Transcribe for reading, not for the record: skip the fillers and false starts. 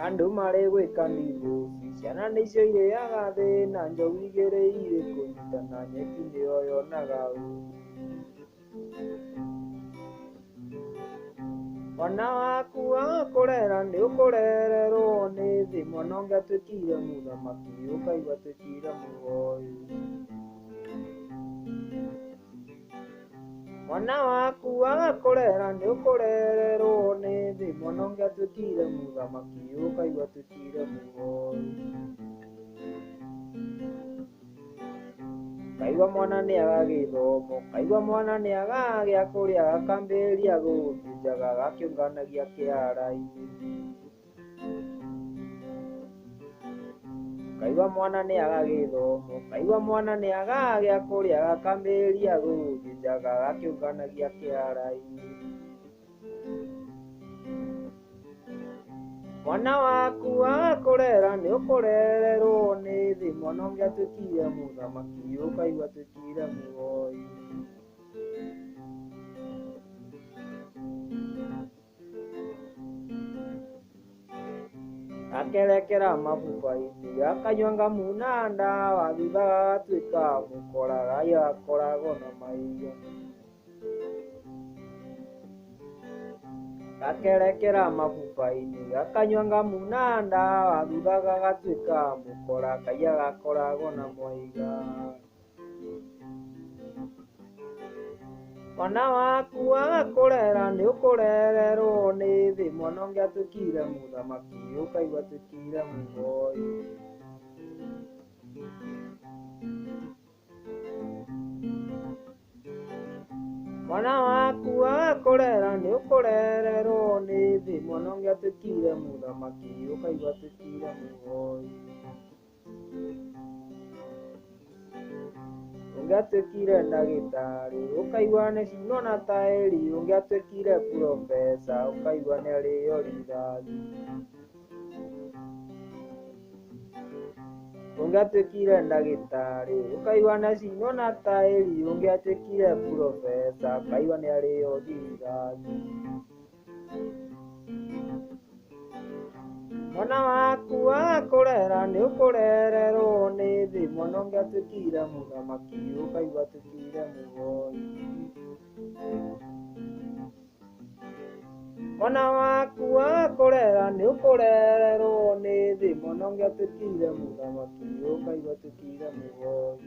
Andũ marĩ gwĩkanithũ ciana nĩcio irĩaga thĩna njogu igĩrĩire kũnyitana nyeki nĩyo yonaga mwana waku agakũrera nĩ ũkũrererwo nĩ thĩ mwana ũngĩatuĩkire mũthamaki ũkaigua atuĩkire mũgoi mwana waku agakũrera nĩ ũkũrererwo nĩ thĩ mwana ũngĩatuĩkire mũthamaki ũkaigua atuĩkire mũgoi kaigua mwana nĩaga gĩthomo kaigua mwana nĩaga gĩa kũrĩa gakambĩrĩria gũthĩnjaga gakĩũnganagia kĩara-inĩ kaigua mwana nĩaga gĩthomo kaigua mwana nĩaga gĩa kũrĩa gakambĩrĩria gũthĩnjaga gakĩũnganagia kĩara-inĩ mwana waku agakũrera nĩ ũkũrererwo nĩ thĩ mwana ũngĩatuĩkire mũthamaki ũkaigua atuĩkire mũgoi gakerekera mabuba-inĩ gakanyua ngamu na ndawa thutha gagatuĩka mũkora gakoragwo na maiga gakerekera mabuba-inĩ gakanyua ngamu na ndawa thutha gagatuĩka mũkora kaia gakoragwo na maiga mwana waku agakũrera nĩ ũkũrererwo nĩ thĩ mwana ũngĩatuĩkire mũthamaki ũkaigua atuĩkire mũgoi mwana waku agakũrera nĩ ũkũrererwo nĩ thĩ mwana ũngĩatuĩkire mũthamaki ũkaigua atuĩkire mũgoi ũngĩatuĩkire ndagĩtarĩ ũkaigua nĩ cinwo na taĩri ũngĩatuĩkire profesa ũkaigua nĩ arĩo rithathi ũngĩatuĩkire ndagĩtarĩ ũkaigua nĩ cinwo na taĩri ũngĩatuĩkire profesa ũkaigua nĩ arĩo rithathi mwana waku agakũrera nĩ ũkũrererwo nĩ thĩ mwana ũngĩatuĩkire mũthamaki ũkaigua atuĩkire mũgoi mwana waku agakũrera nĩ ũkũrererwo nĩ thĩ mwana ũngĩatuĩkire mũthamaki ũkaigua atuĩkire mũgoi